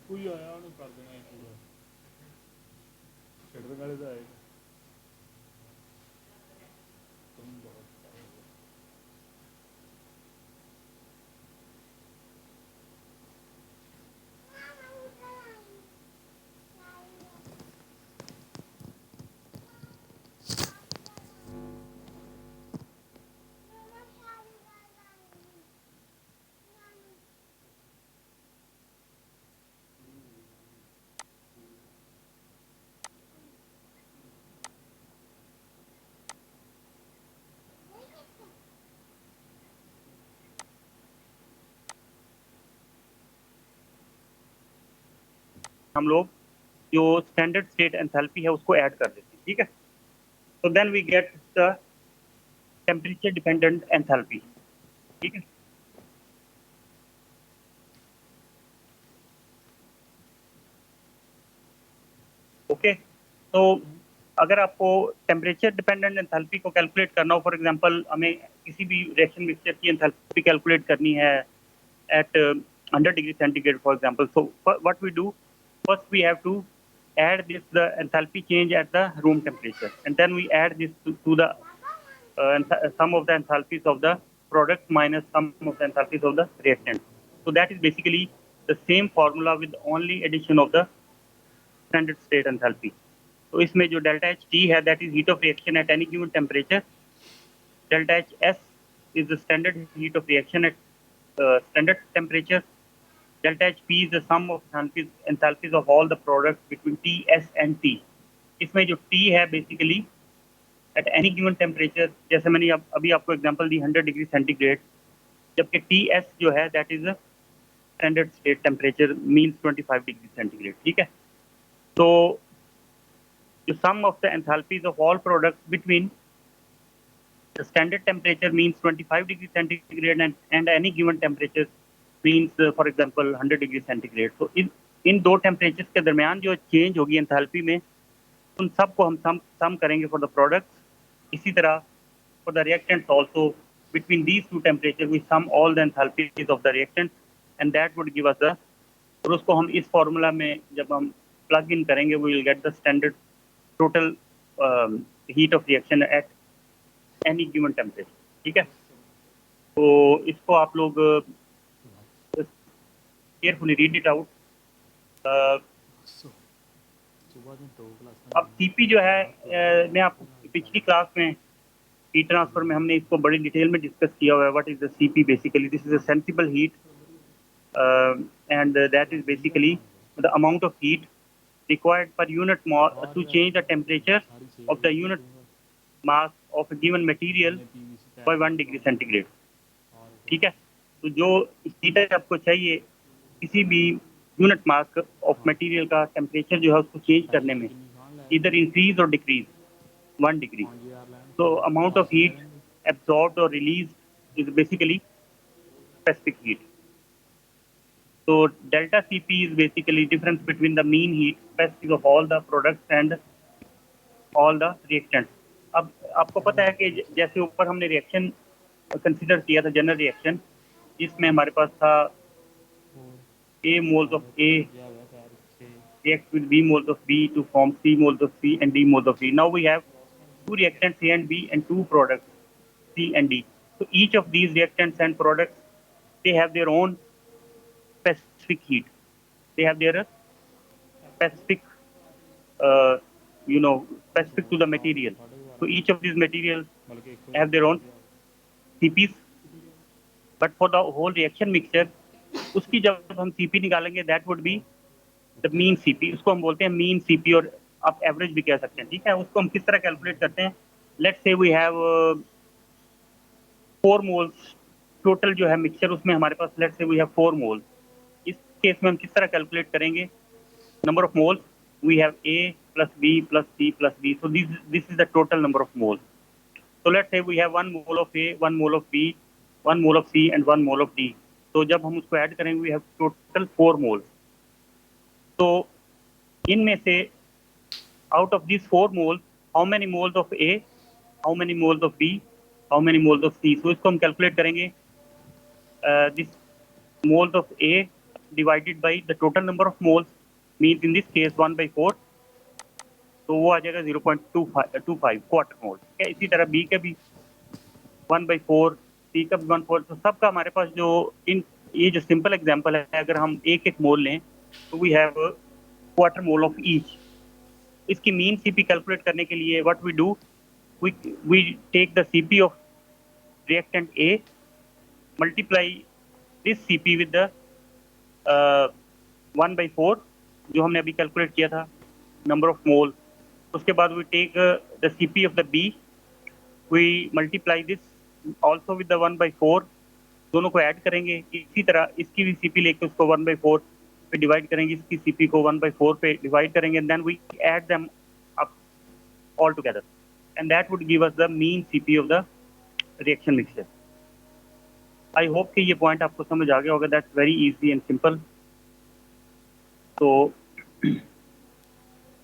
कोई आया उन्हें कर देना है पूरा छेड़ने वाले तो आएगा तुम बहुत हम लोग जो स्टैंडर्ड स्टेट एंथैल्पी है उसको ऐड कर देते हैं, ठीक है। तो then we get the temperature dependent enthalpy, ठीक है। ओके, तो अगर आपको टेम्परेचर डिपेंडेंट एंथैल्पी को कैलकुलेट करना हो, फॉर एग्जांपल हमें किसी भी रिएक्शन मिक्सचर की एंथैल्पी कैलकुलेट करनी है at 100 degree centigrade, for example. So what we do, first we have to add this the enthalpy change at the room temperature, and then we add this to the sum of the enthalpies of the product minus sum of the enthalpies of the reactant. So that is basically the same formula with only addition of the standard state enthalpy. तो इसमें जो delta H T है, that is heat of reaction at any given temperature. Delta H S is the standard heat of reaction at standard temperature. Delta Hp is the sum of enthalpies of all the products between T, S and T. इसमें जो T है basically at any given temperature, जैसे मैंने अभी आपको example दी 100 degree centigrade, जबकि TS जो है that is a standard state temperature means 25 degree centigrade, ठीक है। तो the sum of the enthalpies of all products between the standard temperature means 25 degree centigrade and any given temperature means for example 100 degree centigrade. So इन दो temperature के दरमियान जो change होगी enthalpy में, उन सबको हम सम करेंगे फॉर द प्रोडक्ट्स। इसी तरह for the reactants also, between these two temperatures we sum all the enthalpies of the reactant and that would give us the, और उसको हम इस फॉर्मूला में जब हम प्लग इन करेंगे we will get the standard total heat of reaction at any given temperature, ठीक है। तो इसको आप लोग केयरफुली रीड इट आउट। अब सीपी जो है, मैं आपको पिछली क्लास में हीट ट्रांसफर में हमने इसको बड़ी डिटेल में डिस्कस किया हुआ है। What is the CP? Basically this is a sensible heat and that is basically the amount of heat required per unit to change the temperature of the unit mass of a given material by 1 degree centigrade, ठीक है। तो जो heater आपको चाहिए किसी भी unit mass of material का temperature जो है उसको चेंज करने में, इधर इंक्रीज और decrease 1 degree, so amount of heat absorbed or released is basically specific heat. So delta Cp is basically difference between the mean heat specific of all the products and all the reactants. अब आपको पता है कि जैसे ऊपर हमने reaction consider किया था, जनरल रिएक्शन, जिसमें हमारे पास था A moles of A react with B moles of B to form C moles of C and D moles of D. Now we have two reactants A and B and two products C and D. So each of these reactants and products, they have their own specific heat. They have their specific, uh, specific to the material. So each of these materials have their own CPs. But for the whole reaction mixture, उसकी जब हम CP निकालेंगे, that would be the mean CP. उसको हम बोलते हैं mean CP, और आप एवरेज भी कह सकते हैं, ठीक है। उसको हम किस तरह कैलकुलेट करते हैं? Let's say we have 4 moles total जो है मिक्सचर, उसमें हमारे पास let's say we have 4 moles. इस केस में हम किस तरह कैलकुलेट करेंगे? number of moles, we have A plus B plus C plus D. So this is the total number of moles. So let's say we have 1 mole of A, 1 mole of B, 1 mole of C and 1 mole of D. So जब हम उसको add करेंगे we have total 4 moles. So इनमें से out of these 4 moles, how many moles of A, how many moles of B, how many moles of C? So इसको हम calculate करेंगे, this moles of A divided by the total number of moles, means in this case 1/4, तो वो आ जाएगा 0.25 quarter मोल। ठीक है, इसी तरह बी का भी 1/4, सी का भी 1/4, तो सबका हमारे पास जो इन ये जो सिंपल एग्जांपल है, अगर हम एक एक मोल लें तो we have quarter mole of each. इसकी मीन सीपी कैलकुलेट करने के लिए what we do, we take the CP of reactant A, multiply this CP with the 1/4 जो हमने अभी कैलकुलेट किया था नंबर ऑफ मोल। उसके बाद we take the CP of the B, we multiply this also with the 1/4, दोनों को add करेंगे। इसी तरह इसकी भी CP लेके उसको 1/4 पे डिवाइड करेंगे, इसकी CP को 1/4 पे डिवाइड करेंगे, then we add them up all together, and that would give us the mean CP of the reaction mixture. I hope कि ये पॉइंट आपको समझ आ गया होगा। That's very easy and simple. So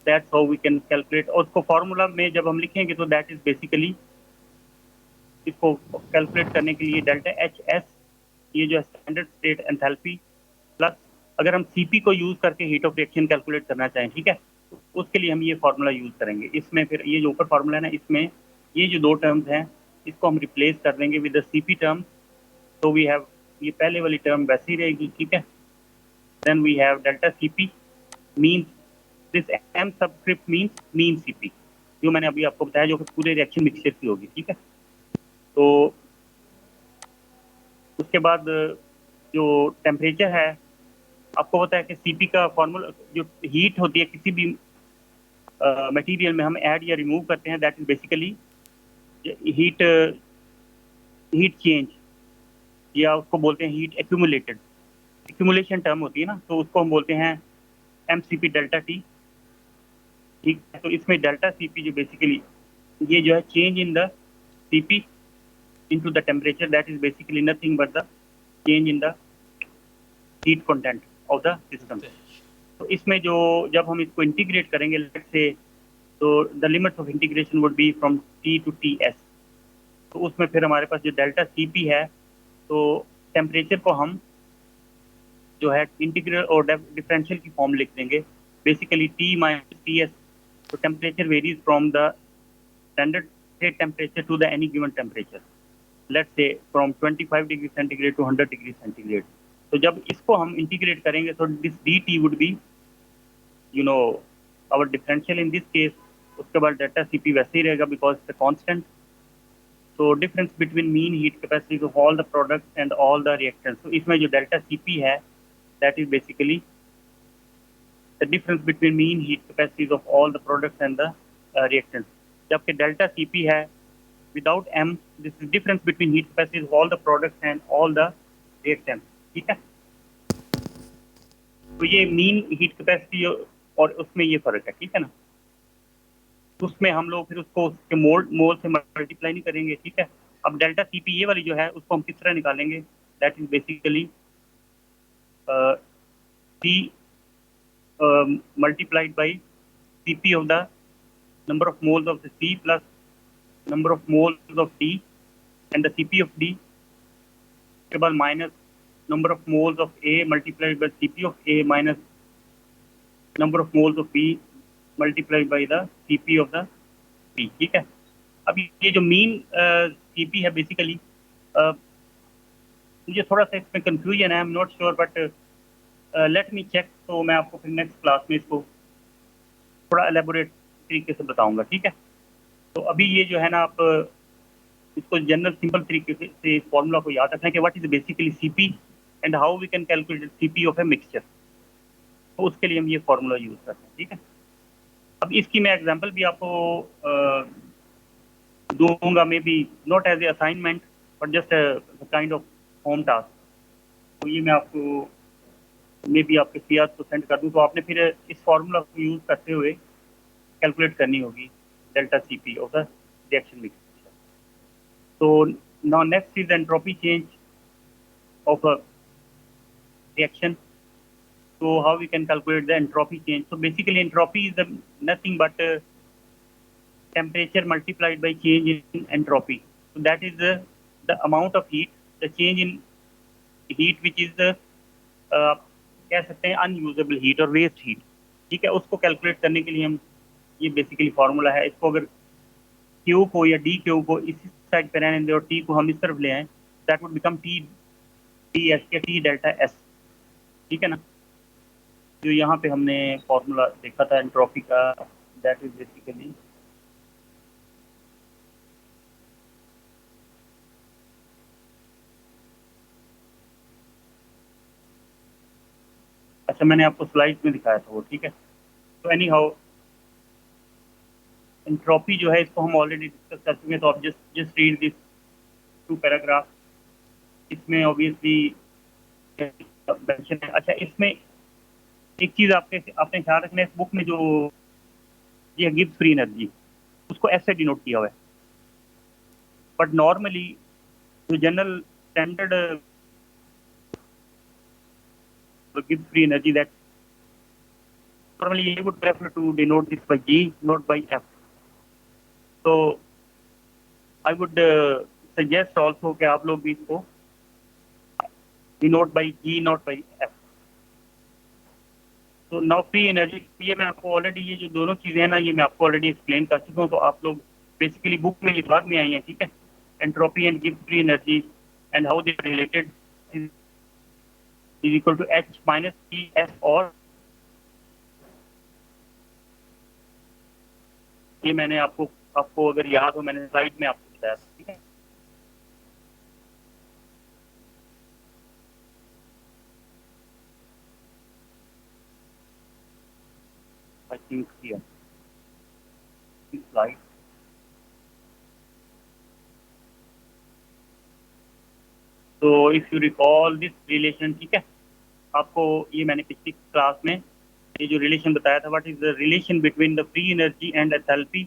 that's how we can calculate। और उसको formula में जब हम लिखेंगे तो that is basically, इसको कैलकुलेट करने के लिए डेल्टा HS, ये जो है स्टैंडर्ड स्टेट एंथैल्पी, प्लस अगर हम CP को यूज करके हीट ऑफ रिएक्शन कैलकुलेट करना चाहें, ठीक है, तो उसके लिए हम ये फार्मूला यूज करेंगे। इसमें फिर ये जो ऊपर फार्मूला है ना, इसमें ये जो दो टर्म्स हैं इसको हम रिप्लेस कर देंगे विद द CP टर्म। तो वी हैव, ये पहले वाली टर्म वैसे ही रहेगी, ठीक है। Then we have delta CP means this M subscript means mean CP, जो मैंने अभी आपको बताया, जो कि पूरे रिएक्शन मिक्सचर की होगी, ठीक है। तो उसके बाद जो टेम्परेचर है, आपको पता है कि CP का फॉर्मूला, जो हीट होती है किसी भी मटेरियल में हम ऐड या रिमूव करते हैं, that is basically heat change, या उसको बोलते हैं हीट एक्यूमुलेटेड, एक्यूमुलेशन टर्म होती है ना, तो उसको हम बोलते हैं MCP डेल्टा T, ठीक है। तो इसमें डेल्टा CP जो बेसिकली ये जो है change in the CP into the temperature, that is basically nothing but the change in the heat content of the system। तो इसमें जो जब हम इसको इंटीग्रेट करेंगे, लेट्स से, तो the limits of integration would be from T to TS। तो उसमें फिर हमारे पास जो डेल्टा CP है, तो टेम्परेचर को हम जो है इंटीग्रल और डिफरेंशियल की फॉर्म लिख देंगे, बेसिकली T minus TS। तो temperature varies from the standard state temperature to the any given temperature, let's say from 25 degree centigrade टू 100 डिग्री सेंटीग्रेड। तो जब इसको हम इंटीग्रेट करेंगे तो this dt would be, you know, our differential in this case. उसके बाद delta CP वैसे ही रहेगा बिकॉज इट्स अ कांस्टेंट। तो difference between mean heat capacity of all the products and all the reactants, तो इसमें जो डेल्टा CP है, that is basically the difference between mean heat capacities of all the products and the reactants. जबकि delta CP है without M, this is difference between heat capacities of all the products and all the reactants, ठीक है। तो ये mean heat capacity और उसमें ये फर्क है, ठीक है ना। तो उसमें हम लोग फिर उसको उसके मोल से मल्टीप्लाई नहीं करेंगे, ठीक है। अब डेल्टा CP ये वाली जो है उसको हम किस तरह निकालेंगे, that is basically C multiplied by CP of the number of moles of the C plus number of moles of D and the CP of D के बाद minus number of moles of A multiplied by CP of A minus number of moles of B multiplied by the CP of the B, ठीक है। अब ये जो mean CP है basically, मुझे थोड़ा सा इसमें कंफ्यूजन है, I am not sure, but let me check. तो मैं आपको फिर नेक्स्ट क्लास में इसको थोड़ा एलेबोरेट तरीके से बताऊंगा, ठीक है। तो अभी ये जो है ना, आप इसको जनरल सिंपल तरीके से इस फॉर्मूला को याद रखना कि what is basically CP and how we can calculate CP of a mixture. तो उसके लिए हम ये फॉर्मूला यूज करते हैं, ठीक है। अब इसकी मैं एग्जांपल भी आपको दूंगा, maybe not as a assignment but just kind of home task. तो ये मैं आपको मे बी आपके CR को सेंड कर दूँ, तो आपने फिर इस फॉर्मूला को यूज करते हुए कैलकुलेट करनी होगी delta CP of the reaction mixture. So now next is entropy change of a reaction. So how we can calculate the entropy change? So basically entropy is nothing but temperature multiplied by change in entropy. So that is the amount of heat, the change in heat which is कह सकते हैं unusable heat और waste heat, ठीक है। उसको calculate करने के लिए हम, ये बेसिकली फार्मूला है, इसको अगर क्यू को या डी क्यू को इसी साइड पे रहने दें और टी को हम इस तरफ ले आए, that would become T T S या टी डेल्टा एस, ठीक है ना। जो यहाँ पे हमने फॉर्मूला देखा था एंट्रोपी का, दैट इज बेसिकली अच्छा, मैंने आपको स्लाइड में दिखाया था वो, ठीक है। तो एनी हाउ एंट्रोपी जो है इसको हम ऑलरेडी डिस्कस कर चुके हैं, तो आप just just read this two paragraph. इसमें ऑब्वियसली मेंशन है। अच्छा, इसमें एक चीज आपने ख्याल रखना है, इस बुक में जो ये गिब्स फ्री एनर्जी, उसको ऐसे डिनोट किया हुआ है, बट नॉर्मली जो general standard Gibbs free energy, that normally you would prefer to denote this by G, not by F. So I would suggest also कि आप लोग भी इसको denote by G, not by F. तो now free energy, ये मैं आपको already, ये जो दोनों चीजें हैं ना, ये मैं आपको ऑलरेडी एक्सप्लेन कर चुका हूँ। तो आप लोग बेसिकली बुक में ये बाद में आई हैं, ठीक है। Entropy and Gibbs free energy and how they related is equal to H minus T F, और ये मैंने आपको आपको अगर याद हो, मैंने स्लाइड में आपको बताया था, ठीक है। I think here this slide. तो if you recall this relation, ठीक है, आपको ये मैंने पिछली क्लास में ये जो रिलेशन बताया था, what is the relation between the free energy and enthalpy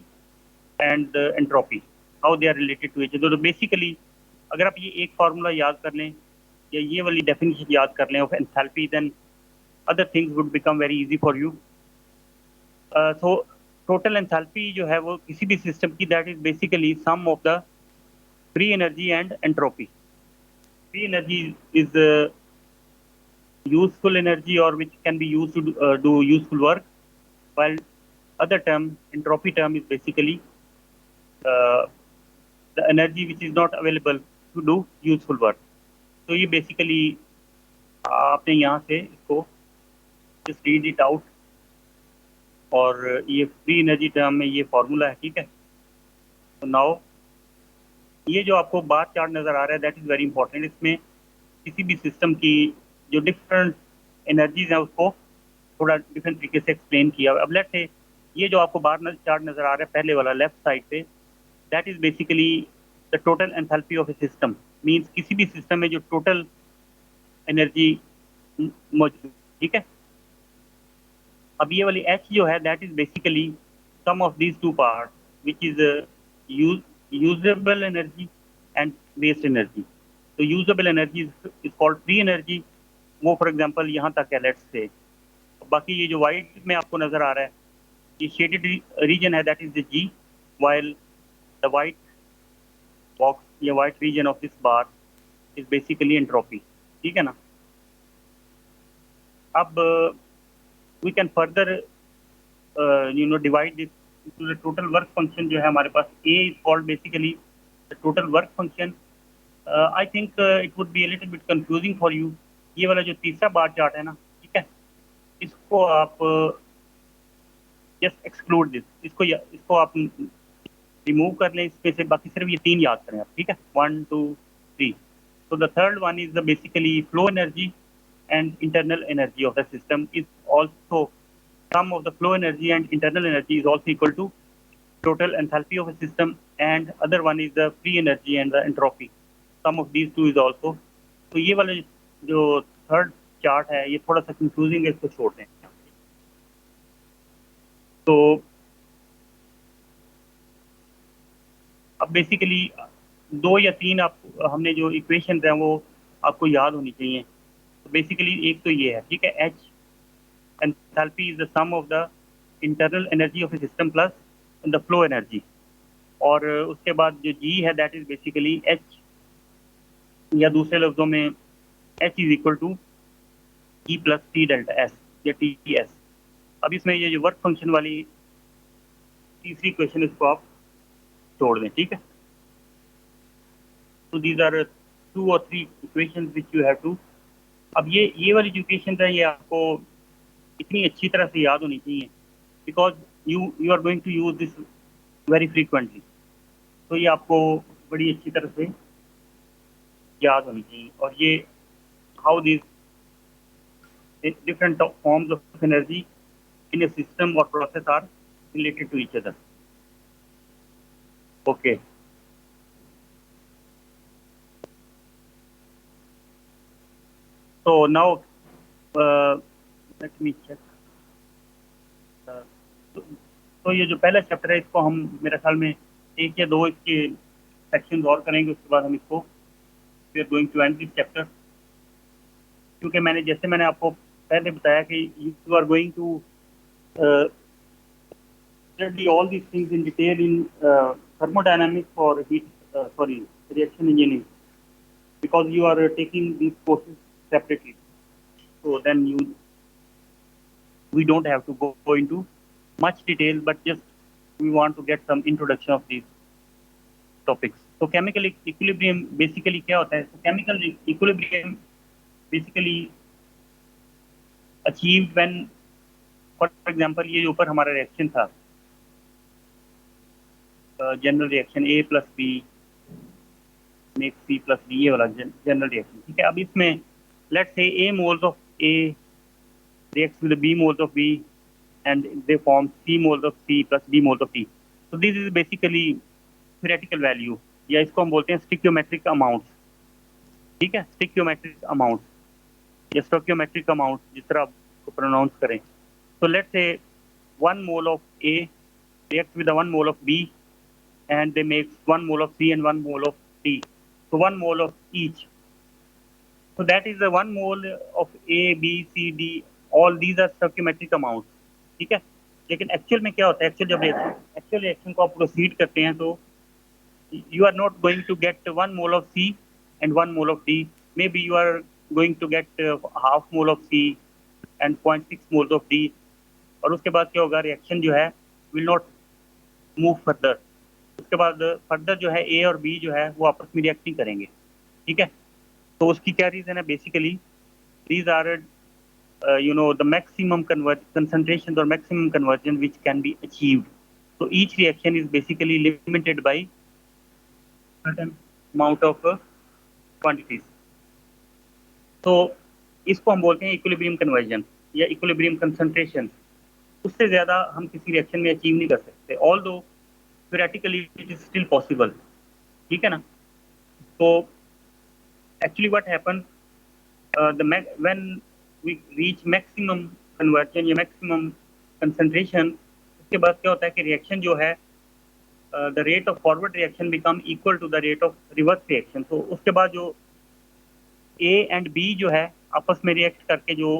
and entropy, how they are related to each other. तो बेसिकली अगर आप ये एक फार्मूला याद कर लें या ये वाली डेफिनेशन याद कर लें of enthalpy, then other things would become very easy for you. तो टोटल एंथैल्पी जो है वो किसी भी सिस्टम की, that is basically sum of the free energy and entropy. Free energy is useful energy or which can be used to do useful work, while other term, entropy term, is basically uh, the energy which is not available to do useful work. तो ये basically आपने यहाँ से इसको just read it out, और ये free energy term में ये फॉर्मूला है, ठीक है। तो नाउ ये जो आपको बार चार्ट नजर आ रहा है, दैट इज वेरी इंपॉर्टेंट। इसमें किसी भी सिस्टम की जो डिफरेंट एनर्जीज हैं उसको थोड़ा डिफरेंट तरीके से एक्सप्लेन किया हुआ है। अब लेट्स से ये जो आपको बार चार्ट नजर आ रहा है पहले वाला लेफ्ट साइड पे, that is basically the total enthalpy of a system, means किसी भी सिस्टम में जो टोटल एनर्जी मौजूद, ठीक है। अब ये वाली H जो है, that is basically sum of these two part which is usable energy and waste energy. तो usable energy is called free energy, वो फॉर एग्जांपल यहाँ तक है लेट्स से। बाकी ये जो वाइट में आपको नजर आ रहा है, ये शेडेड रीजन है, that is the G, while the white box या white region of this bar is basically entropy, ठीक है ना। अब we can further divide this into the total work function जो है हमारे पास। A is called basically the total work function. I think it would be a little bit confusing for you. ये वाला जो तीसरा बार चार्ट है ना, ठीक है, इसको आप जस्ट एक्सक्लूड दिस, इसको आप रिमूव कर लें इसमें से, बाकी सिर्फ ये तीन याद करें आप, ठीक है, 1 2 3। So the third one is the basically flow energy and internal energy of the system is also sum of the flow energy and internal energy is also equal to total enthalpy of a system, and other one is the free energy and the entropy. Sum of these two is also. तो ये वाला जो third chart है ये थोड़ा सा confusing है, इसको छोड़ दें। तो अब बेसिकली 2 या 3 आप हमने जो इक्वेशन हैं वो आपको याद होनी चाहिए। तो बेसिकली एक तो ये है, ठीक है, H enthalpy is the sum of the internal energy of a system plus the flow energy, और उसके बाद जो G है दैट इज बेसिकली H, या दूसरे लफ्जों में H is equal to E plus T delta S या टी एस। अब इसमें ये जो वर्क फंक्शन वाली तीसरी क्वेश्चन इसको आप छोड़ दें, ठीक है। तो these are 2 or 3 equations which you have to. अब ये वाली जो इक्वेशन है ये आपको इतनी अच्छी तरह से याद होनी चाहिए, because you are going to use this very frequently. तो ये आपको बड़ी अच्छी तरह से याद होनी चाहिए। और ये how this different forms of energy in a system or process are related to each other. Okay. So now let me check. Uh, तो ये जो पहला चैप्टर है इसको हम मेरे ख्याल में 1 या 2 इसके सेक्शंस और करेंगे, उसके बाद हम इसको we are going to end this chapter. क्योंकि मैंने आपको पहले बताया कि you are going to study all these things in detail in thermodynamics or reaction engineering, because you are taking these courses separately. So then we don't have to go into much detail, but just we want to get some introduction of these topics. So chemical equilibrium basically क्या होता है? So chemical equilibrium basically achieved when, for example, ये ऊपर हमारा reaction था, general reaction A plus B make C plus D, ये वाला general reaction, ठीक है। अब इसमें let's say A moles of A reacts with B moles of B and they form C moles of C plus D moles of D. So this is basically theoretical value, या इसको हम बोलते हैं स्टिक्योमेट्रिक amount, ठीक है। स्टिक्योमेट्रिक amount या stoichiometric amount, जिस तरह आप प्रोनाउंस करें। तो let's say 1 mole of A reacts with 1 mole of B and they make 1 mole of C and 1 mole of D. So 1 mole of each. So that is the 1 mole of A, B, C, D. All these are stoichiometric amounts, ठीक है। लेकिन actual में क्या होता है? Actual reaction को आप proceed करते हैं तो you are not going to get 1 mole of C and 1 mole of D. Maybe you are going to get half mole of C and 0.6 moles of D. और उसके बाद क्या होगा? रिएक्शन जो है will not move further. उसके बाद further जो है A और B जो है वो आपस में रिएक्ट नहीं करेंगे, ठीक है। तो उसकी क्या रीजन है? Basically these are the maximum concentration और maximum conversion which can be achieved. तो each reaction is basically limited by certain amount of quantities. तो इसको हम बोलते हैं इक्विलिब्रियम कन्वर्जन या इक्विलिब्रियम कंसंट्रेशन। उससे ज्यादा हम किसी रिएक्शन में अचीव नहीं कर सकते, although theoretically it is still possible, ठीक है ना। तो actually what happens when we reach maximum conversion या maximum concentration, उसके बाद क्या होता है कि रिएक्शन जो है the rate of forward reaction become equal to the rate of reverse reaction. तो उसके बाद जो A and B जो है आपस में रिएक्ट करके जो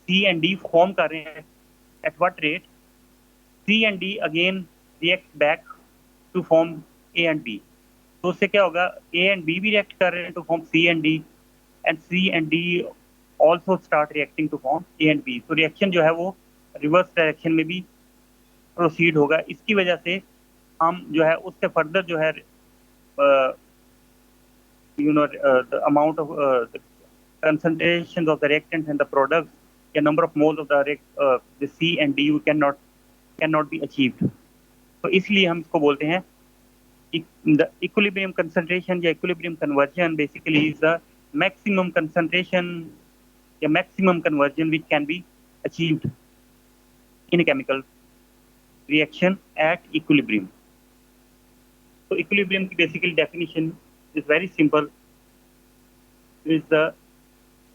C and D फॉर्म कर रहे हैं, at what rate C and D again react back to form A and B. तो उससे क्या होगा? A and B भी रिएक्ट कर रहे हैं to form C and D, and C and D also start reacting to form A and B. तो reaction जो है वो रिवर्स डायरेक्शन में भी प्रोसीड होगा। इसकी वजह से हम जो है उससे फर्दर जो है the amount of the concentrations of the reactants and the products, the number of moles of the C and D cannot be achieved. तो इसलिए हम इसको बोलते हैं the equilibrium concentration या equilibrium conversion basically is the maximum concentration या maximum conversion which can be achieved in a chemical reaction at equilibrium. So equilibrium की basically definition is very simple. Is the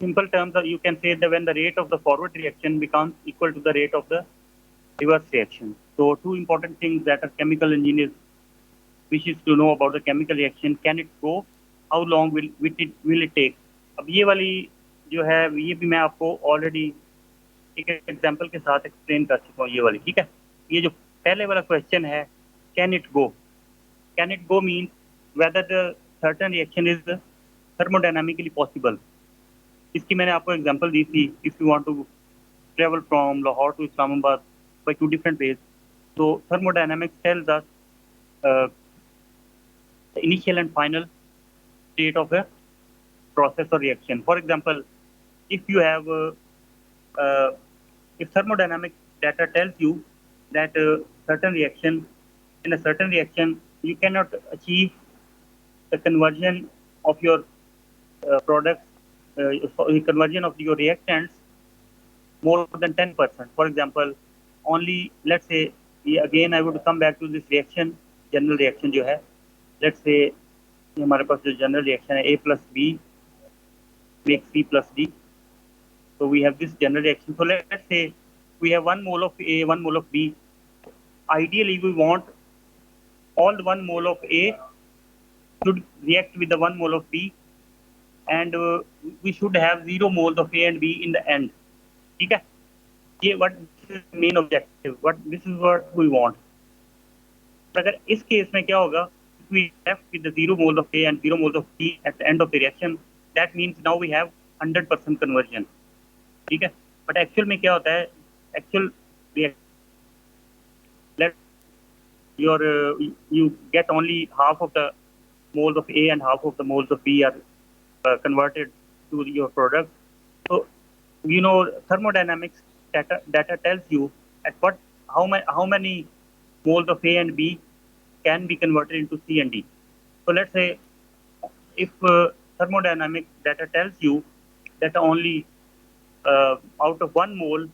simple terms that you can say that when the rate of the forward reaction becomes equal to the rate of the reverse reaction. So 2 important things that a chemical engineer wishes to know about the chemical reaction: can it go, how long will it take. अब ये वाली जो है ये भी मैं आपको already एक एग्जांपल के साथ एक्सप्लेन कर चुका हूँ, ये वाली, ठीक है। ये जो पहले वाला क्वेश्चन है can it go means whether the certain reaction is thermodynamically possible, इसकी मैंने आपको एग्जांपल दी थी, if you want to travel from Lahore to Islamabad by 2 different ways. So thermodynamics tells us the initial and final state of a process or reaction. For example, if you have uh, if thermodynamic data tells you that certain reaction in a certain reaction you cannot achieve the conversion of your products, conversion of your reactants more than 10%. For example, only let's say again I would come back to this reaction, general reaction जो है, let's say हमारे पास जो general reaction है A plus B makes C plus D. So we have this general reaction. So let's say we have 1 mole of A, 1 mole of B. Ideally, we want all the 1 mole of A should react with the 1 mole of B, and we should have 0 moles of A and B in the end. ठीक है? ये what is main objective? This is what we want. अगर इस case में क्या होगा? We left with the 0 moles of A and 0 moles of B at the end of the reaction. That means now we have 100% conversion. ठीक है? But actual में क्या होता है? Actual let your you get only half of the moles of A and half of the moles of B are converted to your product. So you know thermodynamics data tells you at how many moles of A and B can be converted into C and D. So let's say if thermodynamic data tells you that only out of 1 mole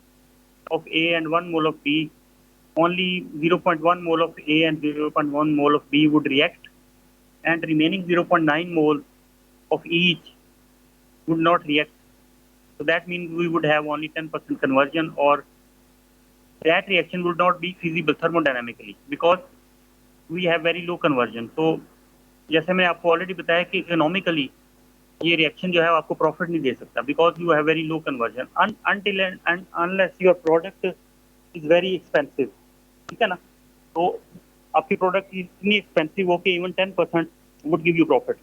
of A and 1 mole of B, only 0.1 mole of A and 0.1 mole of B would react, and remaining 0.9 mole of each would not react. So that means we would have only 10% conversion, or that reaction would not be feasible thermodynamically because we have very low conversion. So जैसे मैंने आपको already बताया कि economically ये reaction जो है आपको profit नहीं दे सकता because you have very low conversion until and unless your product is very expensive. ठीक है ना? तो आपकी प्रोडक्ट इतनी एक्सपेंसिव हो कि even 10% would give you profit,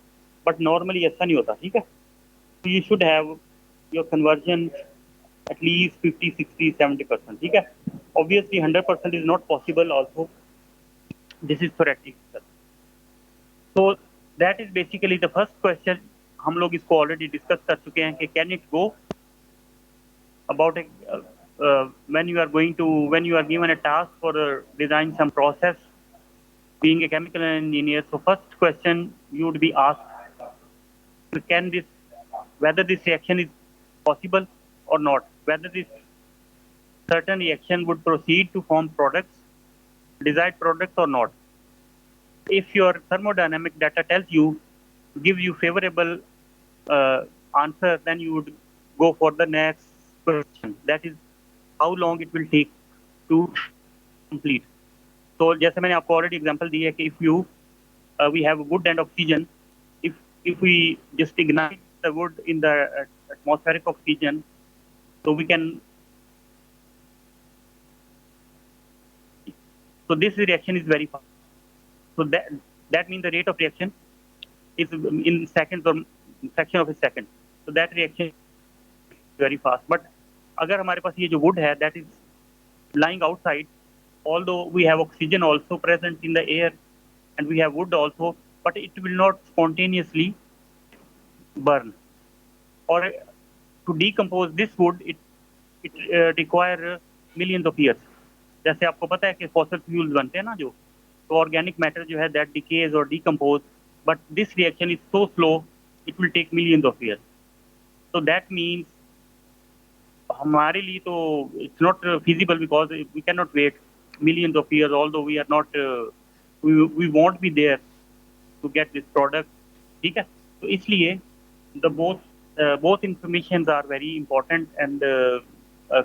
but normally ऐसा नहीं होता. ठीक है? तो you should have your conversion at least 50, 60, 70%. ठीक है? Obviously 100% is not possible also. This is theoretical. So that is basically the first question. हम लोग इसको ऑलरेडी डिस्कस कर चुके हैं कि can it go about when you are given a task for design some process, being a chemical engineer. So first question you would be asked, whether this reaction is possible or not, whether this certain reaction would proceed to form desired products or not. If your thermodynamic data tells you, give you favorable answer, then you would go for the next question. That is how long it will take to complete. So जैसे मैंने आपको already example दी है कि if we have wood and oxygen, if we just ignite the wood in the atmospheric oxygen, so we can. So this reaction is very fast. So that means the rate of reaction is in seconds or fraction of a second. So that reaction is very fast. But अगर हमारे पास ये जो wood है that is lying outside, although we have oxygen also present in the air and we have wood also, but it will not spontaneously burn. Or to decompose this wood, it require millions of years. जैसे आपको पता है कि fossil fuels बनते हैं ना जो, तो ऑर्गेनिक मैटर जो है दैट डिकेज और decompose, but this reaction is so slow it will take millions of years. So that means हमारे लिए तो it's not feasible because we can not wait millions of years, although we are not we won't be there to get this product. ठीक है? तो इसलिए the both informations are very important and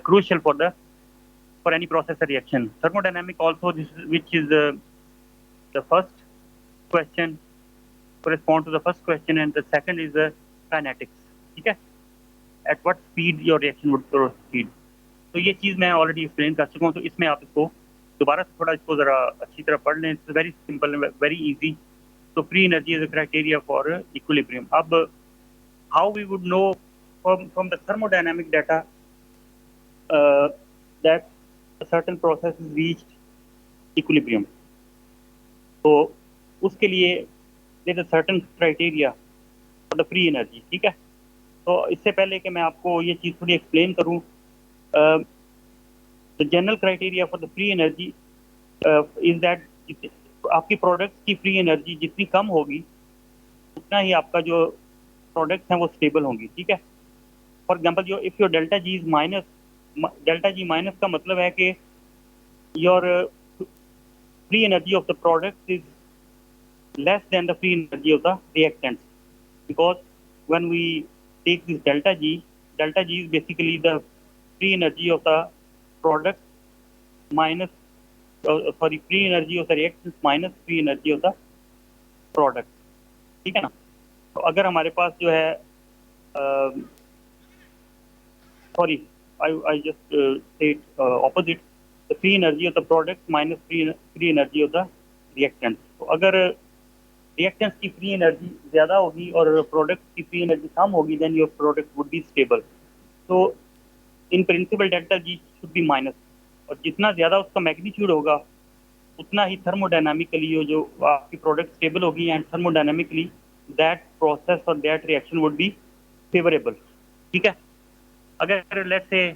crucial for any process or reaction. Thermodynamic also, which is the first question, correspond to the first question, and the second is the kinetics. ठीक है? At what speed your reaction would proceed. तो ये चीज़ मैं already explain कर चुका हूँ. तो इसमें आप इसको दोबारा से थोड़ा इसको ज़रा अच्छी तरह पढ़ लें. It's very simple, very easy. तो free energy is a criteria for equilibrium. अब how we would know from the thermodynamic data that a certain process is reached equilibrium. तो उसके लिए there is a certain criteria for the free energy, ठीक है। तो इससे पहले कि मैं आपको ये चीज़ थोड़ी एक्सप्लेन करूँ, the general criteria for the free energy is that आपकी प्रोडक्ट्स की फ्री एनर्जी जितनी कम होगी उतना ही आपका जो प्रोडक्ट्स हैं वो स्टेबल होंगी, ठीक है। फॉर एग्जांपल जो if your delta G is minus, delta ji minus का मतलब है कि your free energy of the product is less than the free energy of the reactants, because when we take this delta G is basically the free energy of the product minus free energy of the reactants minus free energy of the product, ठीक है ना। तो अगर हमारे पास जो है sorry I just said opposite, the free energy of the product minus free energy of the reactants. तो अगर रिएक्टेंट्स की फ्री एनर्जी ज़्यादा होगी और प्रोडक्ट की फ्री एनर्जी कम होगी, then your product would be stable. तो in principle delta G should be minus, और जितना ज़्यादा उसका मैग्नीट्यूड होगा उतना ही थर्मोडायनामिकली जो आपकी प्रोडक्ट स्टेबल होगी, एंड थर्मोडायनामिकली दैट प्रोसेस और that reaction would be favourable, ठीक है। अगर लेट्स से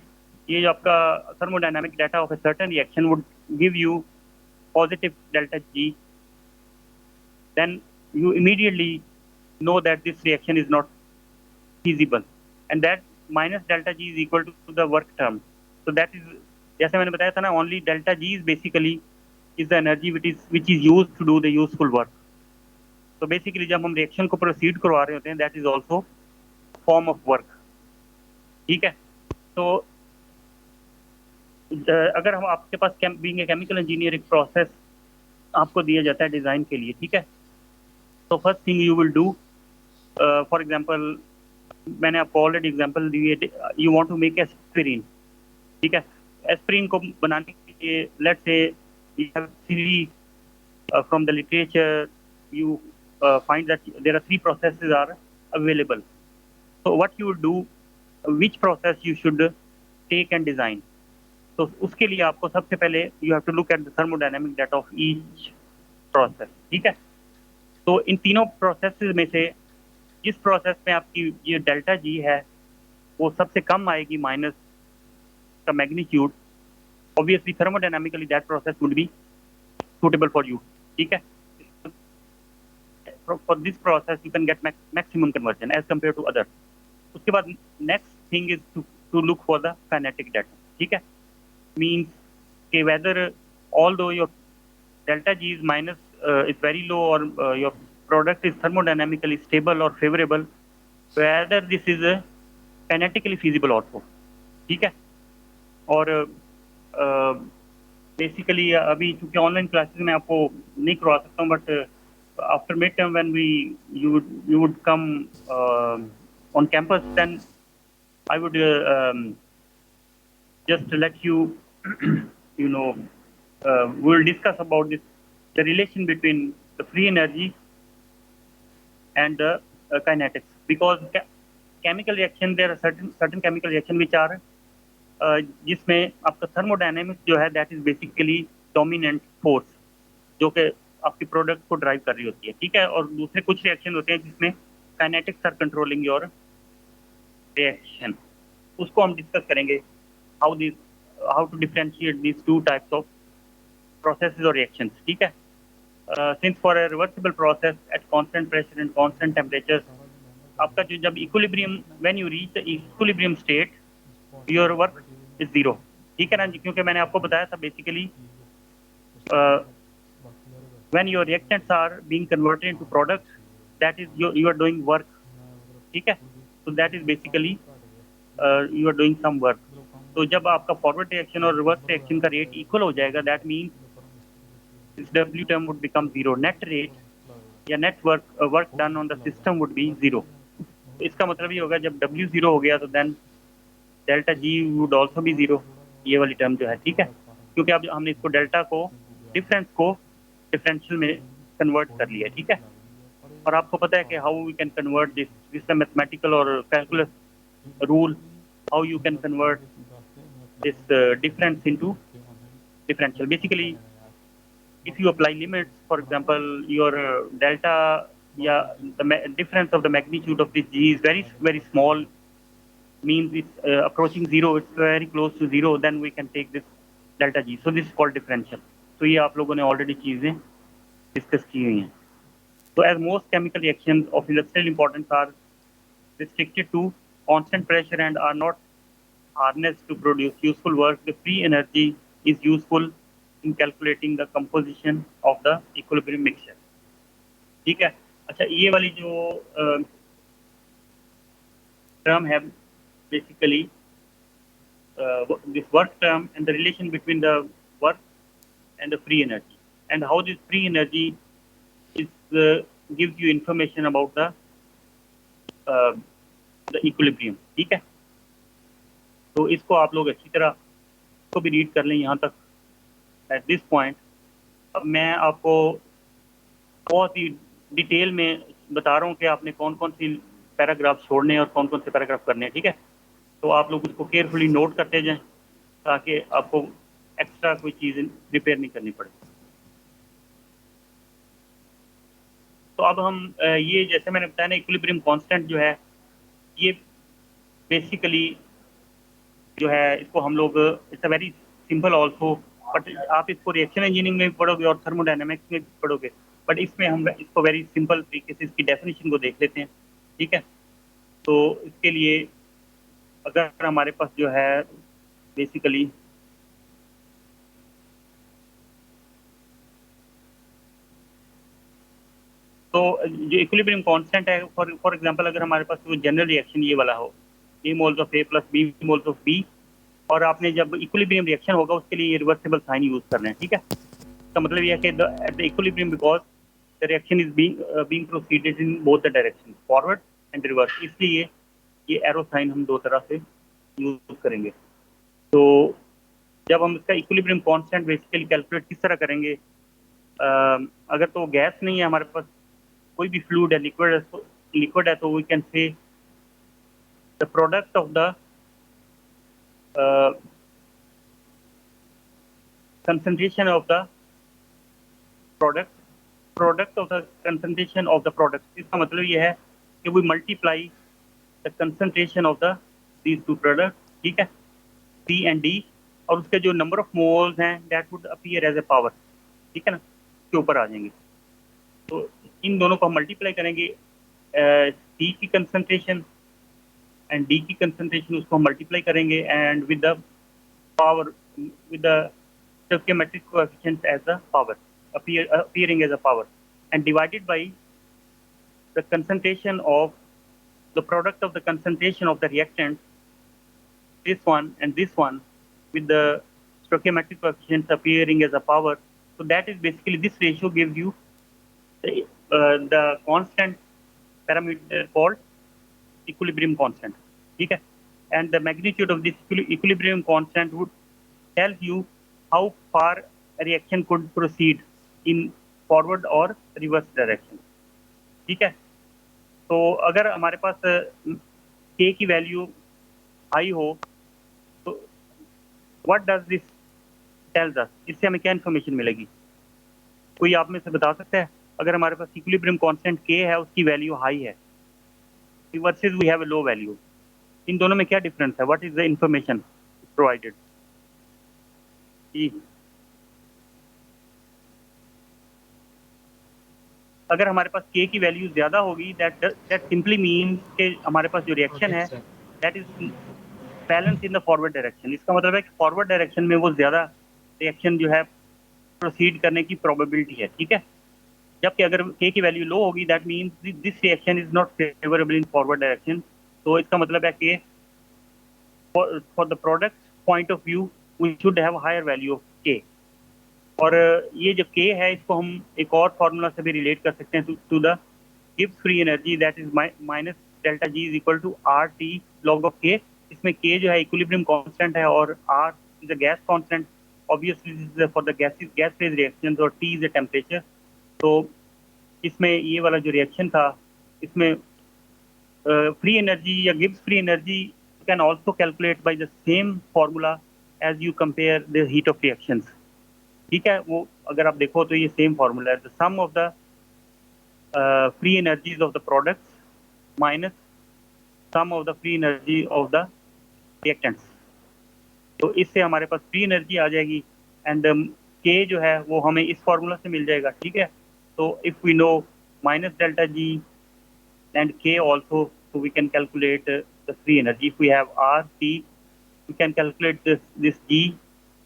ये जो आपका thermodynamic data of a certain reaction would give you positive delta G, then you immediately know that this reaction is not feasible, and that minus delta G is equal to the work term. So that is, जैसे मैंने बताया था ना, only delta G is basically is the energy which is used to do the useful work. So basically जब हम reaction को proceed करवा रहे होते हैं, that is also form of work, ठीक है। तो अगर हम आपके पास being a chemical engineer एक process आपको दिया जाता है डिज़ाइन के लिए, ठीक है। तो first thing you will do, for example मैंने आपको ऑलरेडी एग्जांपल दी है, you want to make aspirin, ठीक है। एस्पिरिन को बनाने के लिए let's say you have three from the literature you find that there are three processes are available. So what you will do, which process you should take and design. तो उसके लिए आपको सबसे पहले you have to look at the thermodynamic data of each process, ठीक है। तो इन तीनों प्रोसेस में से जिस प्रोसेस में आपकी ये डेल्टा जी है वो सबसे कम आएगी माइनस का magnitude, obviously thermodynamically that process would be suitable for you, ठीक है। For this process you can get maximum conversion as compare to other. उसके बाद next thing is to look for the kinetic data, ठीक है। Means कि whether although your delta G is minus is very low, or your product is thermodynamically stable or favorable, whether this is kinetically feasible also, ठीक है। और basically अभी चूंकि online classes में आपको नहीं करवा सकता हूँ, but after mid term when you would come on campus, then I would just let you you know we will discuss about this, the relation between the free energy and the kinetics, because chemical reaction, there are certain chemical reaction which are जिसमें आपका thermodynamics जो है that is basically dominant force जो कि आपकी product को drive कर रही होती है, ठीक है। और दूसरे कुछ रिएक्शन होते हैं जिसमें kinetics are controlling your reaction, उसको हम डिस्कस करेंगे, how to differentiate this two types of processes or reactions, ठीक है। Since for a reversible process at constant pressure and constant temperatures, आपका जो जब equilibrium, when you reach the equilibrium state, your work is zero, ठीक है ना जी। क्योंकि मैंने आपको बताया था basically when your reactants are being converted into products, that is you are doing work, ठीक है। So that is basically you are doing some work. तो जब आपका फॉरवर्ड रिएक्शन और रिवर्स रिएक्शन का रेट इक्वल हो जाएगा, that means this W term would become zero. Net rate या net work done on the system would be zero. तो इसका मतलब ये होगा जब W zero हो गया तो then delta G would also be zero, ये वाली टर्म जो है, ठीक है। क्योंकि अब हमने इसको डेल्टा को डिफरेंस को डिफरेंशियल में कन्वर्ट कर लिया, ठीक है। और आपको पता है कि how we can convert this mathematical और calculus rule how you can convert this difference into differential. Basically, if you apply limits, for example, your delta, yeah, the difference of the magnitude of this g is very very small, means it's approaching zero, it's very close to zero, then we can take this delta g. So this is called differential. So ये आप लोगों ने already चीजें discuss की हुई हैं. So as most chemical reactions of industrial importance are restricted to constant pressure and are not harnessed to produce useful work, the free energy is useful in calculating the composition of the equilibrium mixture. ठीक है. अच्छा, ये वाली जो term है basically this work term and the relation between the work and the free energy, and how this free energy is gives you information about the equilibrium. ठीक है. तो इसको आप लोग अच्छी तरह को भी रीड कर लें यहाँ तक एट दिस पॉइंट. अब मैं आपको बहुत ही डिटेल में बता रहा हूँ कि आपने कौन कौन सी पैराग्राफ छोड़ने हैं और कौन कौन से पैराग्राफ करने हैं. ठीक है. तो आप लोग उसको केयरफुली नोट करते जाएं ताकि आपको एक्स्ट्रा कोई चीज़ प्रिपेयर नहीं करनी पड़े. तो अब हम ये जैसे मैंने बताया ना, इक्विलिब्रियम कांस्टेंट जो है ये बेसिकली जो है इसको हम लोग it's a very simple also, but आप इसको रिएक्शन इंजीनियरिंग में भी पढ़ोगे और थर्मोडायनेमिक्स में भी पढ़ोगे, बट इसमें हम इसको वेरी सिंपल तरीके से इसकी डेफिनेशन को देख लेते हैं. ठीक है. तो इसके लिए अगर हमारे पास जो है बेसिकली तो जो इक्विलिब्रियम कांस्टेंट है, फॉर एग्जांपल अगर हमारे पास कोई जनरल रिएक्शन ये वाला हो, A moles of A plus B moles of B, और आपने जब इक्विलिब्रियम रिएक्शन होगा उसके लिए रिवर्सिबल साइन यूज कर रहे हैं. ठीक है. इसका मतलब यह है कि at the equilibrium because the reaction is being proceeded in both the direction, forward and reverse, इसलिए ये एरो साइन हम दो तरह से यूज करेंगे. तो जब हम इसका इक्विलिब्रियम कांस्टेंट बेसिकली कैलकुलेट किस तरह करेंगे, अगर तो गैस नहीं है हमारे पास, कोई भी फ्लूइड है, लिक्विड है, तो we can say the product of the concentration of the product of the concentration of the product. इसका मतलब ये है कि we multiply the concentration of the these two products. ठीक है. C and D, और उसके जो number of moles हैं that would appear as a power. ठीक है ना, इसके ऊपर आ जाएंगे. तो इन दोनों को हम मल्टीप्लाई करेंगे, C की कंसंट्रेशन एंड D की कंसंट्रेशन, उसको हम मल्टीप्लाई करेंगे and with the power, with the stoichiometric coefficient as a power, appearing as a power, and divided by the concentration of the product of the concentration of the reactant, this one and this one, with the stoichiometric coefficients appearing as a power. So that is basically, this ratio gives you the constant parameter called equilibrium constant. ठीक है. And the magnitude of this equilibrium constant would tell you how far a reaction could proceed in forward or reverse direction. ठीक है. तो अगर हमारे पास K की value high हो तो what does this tells us, इससे हमें क्या इन्फॉर्मेशन मिलेगी? कोई आप में से बता सकता है? अगर हमारे पास इक्विलिब्रियम कांस्टेंट K है, उसकी वैल्यू हाई है versus we have a low value, इन दोनों में क्या डिफरेंस है? What is the information provided? अगर हमारे पास K की वैल्यू ज्यादा होगी, दैट सिंपली मीन्स कि हमारे पास जो रिएक्शन है that is balance in the forward direction. इसका मतलब है कि फॉरवर्ड डायरेक्शन में वो ज्यादा रिएक्शन जो है प्रोसीड करने की प्रोबेबिलिटी है. ठीक है. जबकि अगर K की वैल्यू लो होगी, that means this reaction is not favourable in forward direction. तो इसका मतलब है कि for the product point of view we should have higher value of K. और ये जो K है इसको हम एक और फार्मूला से भी रिलेट कर सकते हैं to the Gibbs free energy, that is minus delta G is equal to R T log of K. इसमें K जो है इक्विलिब्रियम कांस्टेंट है और R is a gas constant. Obviously for the gas phase reactions, और T is a temperature. तो इसमें ये वाला जो रिएक्शन था इसमें free energy या Gibbs free energy can also calculate by the same formula as you compare the heat of reactions. ठीक है, वो अगर आप देखो तो ये सेम फार्मूला है, the sum of the free energies of the products minus sum of the free energy of the reactants. तो इससे हमारे पास फ्री एनर्जी आ जाएगी एंड के जो है वो हमें इस फार्मूला से मिल जाएगा। ठीक है, तो if we know minus delta G and K also, so we can calculate the free energy. If we have R, T, we can calculate this G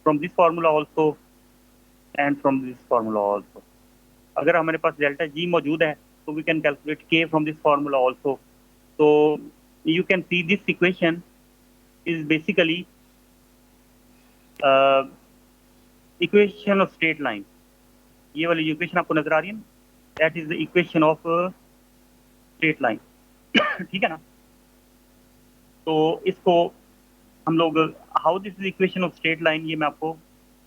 from this formula also and from this formula also. अगर हमारे पास delta G मौजूद है तो we can calculate K from this formula also. So you can see this equation is basically equation of straight line. ये वाली equation आपको नजर आ रही है ना, that is the equation of straight line. ठीक है ना, तो इसको हम लोग how this is equation of straight line ये मैं आपको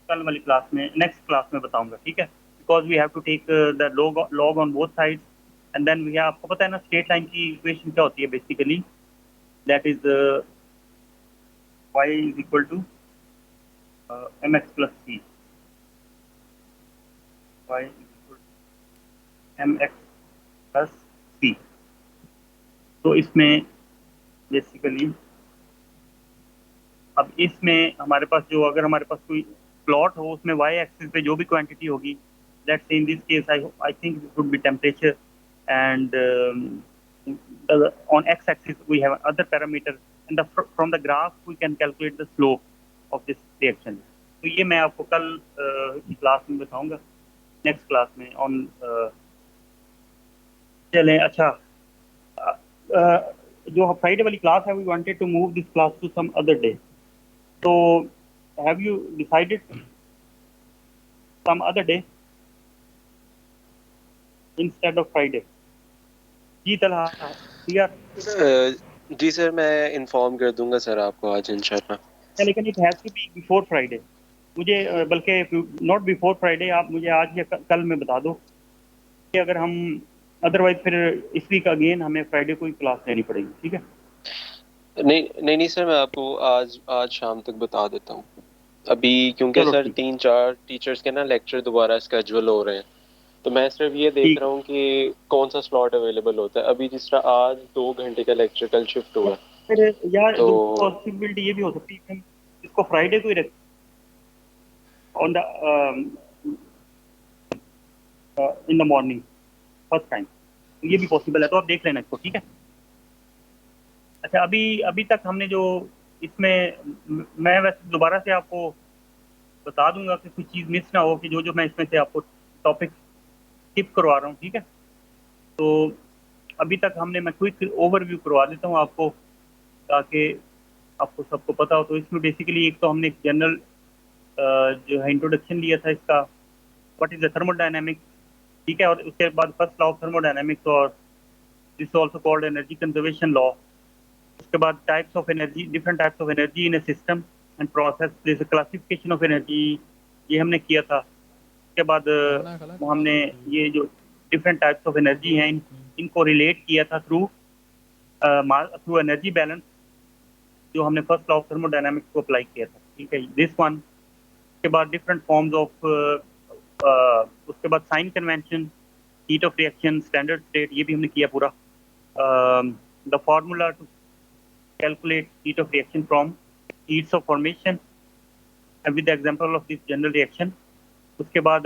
कल वाली क्लास में नेक्स्ट क्लास में बताऊंगा। ठीक है, because we have to take the log on both sides and then we आपको पता है ना स्ट्रेट लाइन की इक्वेशन क्या होती है basically, that is y is equal to mx plus c, y is equal to mx plus c। तो इसमें बेसिकली अब इसमें हमारे पास जो अगर हमारे पास कोई प्लॉट हो उसमें y एक्सिस पे जो भी क्वांटिटी होगी, let's say in this case I think it would be temperature and on x axis we have other parameter and from the graph we can calculate the slope of this reaction. तो ये मैं आपको कल की class में बताऊंगा, next class में on चलें। अच्छा, जो फ्राइडे वाली क्लास है we wanted to move this class to some other day, so have you decided some other day instead of Friday? जी तलहा, क्लियर? जी सर, मैं इन्फॉर्म कर दूंगा सर आपको आज इंशाल्लाह। लेकिन it has to be before Friday, मुझे बल्कि नॉट बिफोर फ्राइडे, आप मुझे आज या कल में बता दो कि अगर हम अदरवाइज फिर इस वीक अगेन हमें फ्राइडे को ही क्लास लेनी पड़ेगी। ठीक है, नहीं सर, मैं आपको आज शाम तक बता देता हूँ अभी, क्योंकि सर 3-4 टीचर्स के ना लेक्चर दोबारा स्केड्यूल हो रहे हैं, तो मैं सिर्फ ये देख रहा हूँ कि कौन सा स्लॉट अवेलेबल होता है। अभी जिस तरह आज 2 घंटे का लेक्चर कल शिफ्ट हुआ, फिर यार तो पॉसिबिलिटी ये भी हो सकती है इसको फ्राइडे को ही रख on the in the morning first time, ये भी पॉसिबल है, तो आप देख लेना इसको। ठीक है, अच्छा अभी तक हमने जो इसमें मैं वैसे दोबारा से आपको बता दूंगा कि कुछ चीज़ मिस ना हो कि जो मैं इसमें से आपको टॉपिक स्किप करवा रहा हूँ। ठीक है, तो अभी तक हमने मैं क्विक ओवरव्यू करवा देता हूँ आपको ताकि आपको सबको पता हो। तो इसमें बेसिकली एक तो हमने एक जनरल जो है इंट्रोडक्शन लिया था इसका, व्हाट इज द थर्मोडायनेमिक्स। ठीक है, और उसके बाद फर्स्ट लॉ ऑफ थर्मोडायनेमिक्स और this also called energy conservation law. उसके बाद types of energy, different types of energy in A system and process, जैसे क्लासिफिकेशन ऑफ एनर्जी ये हमने किया था। उसके बाद हमने ये जो डिफरेंट टाइप्स ऑफ एनर्जी हैं इनको रिलेट किया था थ्रू एनर्जी बैलेंस, जो हमने फर्स्ट लॉ ऑफ थर्मोडायनामिक्स को अप्लाई किया था। ठीक है, दिस वन। उसके बाद डिफरेंट फॉर्म्स ऑफ उसके बाद sign convention, heat of reaction, standard state, ये भी हमने किया पूरा। The formula to calculate heat of reaction from heats of formation with the example of this general reaction. उसके बाद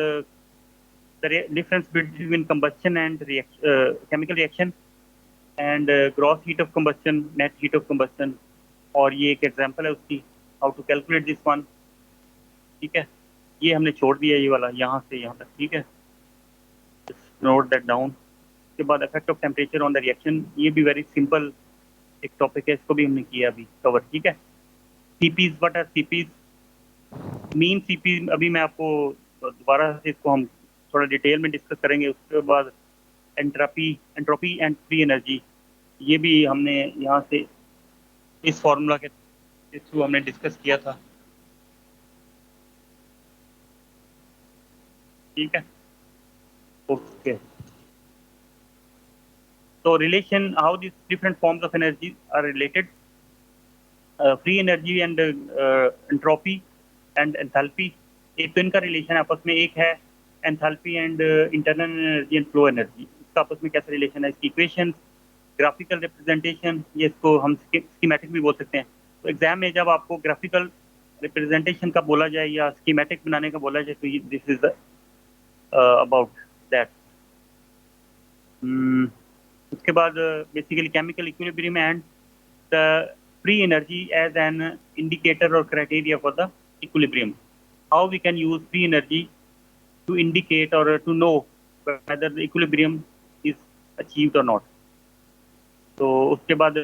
the difference between combustion and chemical reaction and gross heat of combustion, net heat of combustion, और ये एक example है उसकी, how to calculate this one। ठीक है, ये हमने छोड़ दिया ये वाला यहाँ से यहाँ तक। ठीक है, नोट दैट डाउन। उसके बाद effect of temperature on the reaction, ये भी वेरी सिंपल एक टॉपिक है, इसको भी हमने किया अभी कवर। ठीक है, CPs, what are CPs, mean CP अभी मैं आपको दोबारा से इसको हम थोड़ा डिटेल में डिस्कस करेंगे। उसके बाद एंट्रोपी एंड फ्री एनर्जी, ये भी हमने यहाँ से इस फॉर्मूला के थ्रू हमने डिस्कस किया था। ठीक है, okay. So relation, how these different forms of energy are related. Free energy and entropy and enthalpy. एक तो इनका रिलेशन आपस में एक है, enthalpy and internal energy and flow energy, इसका आपस में कैसा रिलेशन है, इसकी इक्वेशन, ग्राफिकल रिप्रेजेंटेशन, ये इसको हम स्कीमेटिक भी बोल सकते हैं। तो एग्जाम में जब आपको ग्राफिकल रिप्रेजेंटेशन का बोला जाए या स्कीमेटिक बनाने का बोला जाए तो दिस इज अबाउट दैट। उसके बाद basically chemical equilibrium and the free energy as an indicator or criteria for the equilibrium. How we can use free energy to indicate or to know whether the equilibrium is achieved or not. So उसके बाद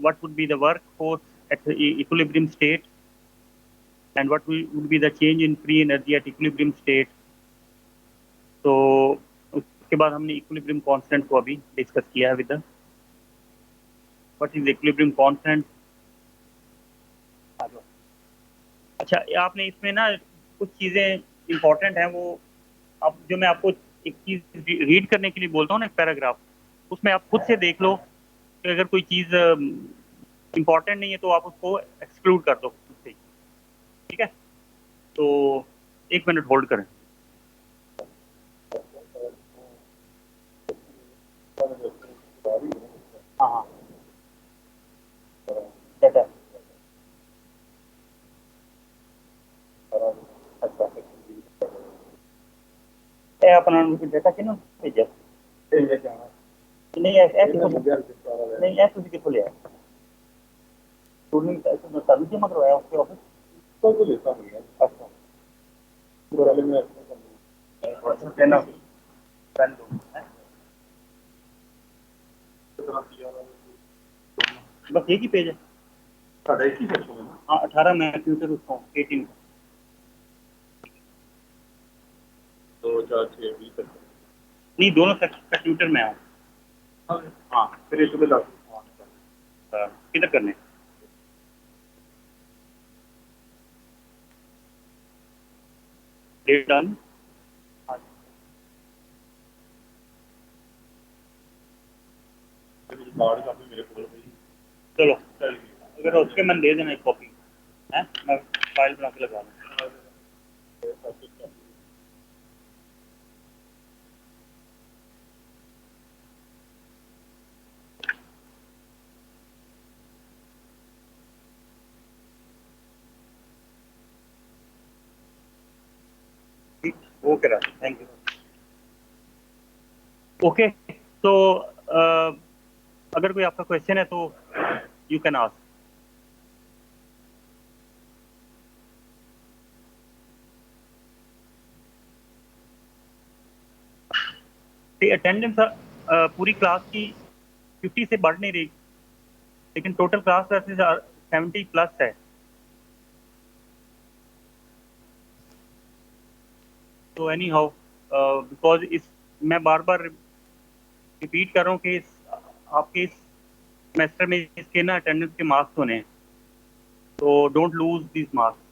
what would be the work force at the equilibrium state and what would be the change in free energy at equilibrium state. So उसके बाद हमने equilibrium constant को अभी discuss किया है with the what is equilibrium constant. अच्छा, आपने इसमें ना कुछ चीज़ें इंपॉर्टेंट हैं, वो अब जो मैं आपको एक चीज़ रीड करने के लिए बोलता हूँ ना, एक पैराग्राफ, उसमें आप खुद से देख लो कि अगर कोई चीज़ इंपॉर्टेंट नहीं है तो आप उसको एक्सक्लूड कर दो खुद से, ठीक है? तो 1 मिनट होल्ड करें। हाँ हाँ, बेटा, अच्छा, अपना डेटा किन भेजा नहीं नहीं है, तुझे कितों लिया स्टूडेंट सर्विस जमा करवाया उसके ऑफिस तो लेता हूँ। अच्छा, बस एक ही पेज है, हाँ 18 में ट्विटर उसको 18 2 4 6 20 नहीं, दोनों ट्विटर में है। हाँ फिर ये सुबह 10 किधर करने डेट डन। चलो अगर उसके मन दे देना एक कॉपी है, मैं फाइल बना के लगा दूँ। Okay Raj, thank you. Okay, तो अगर कोई आपका क्वेश्चन है तो यू कैन आस्क। अटेंडेंस पूरी क्लास की 50 से बढ़ नहीं रही, लेकिन टोटल क्लास वैसे 70 प्लस है। तो एनी हाउ बिकॉज इस मैं बार बार रिपीट कर रहा हूँ कि आपके इस सेमेस्टर में इसके ना अटेंडेंस के मार्क्स होने हैं, तो डोंट लूज दिस मार्क्स।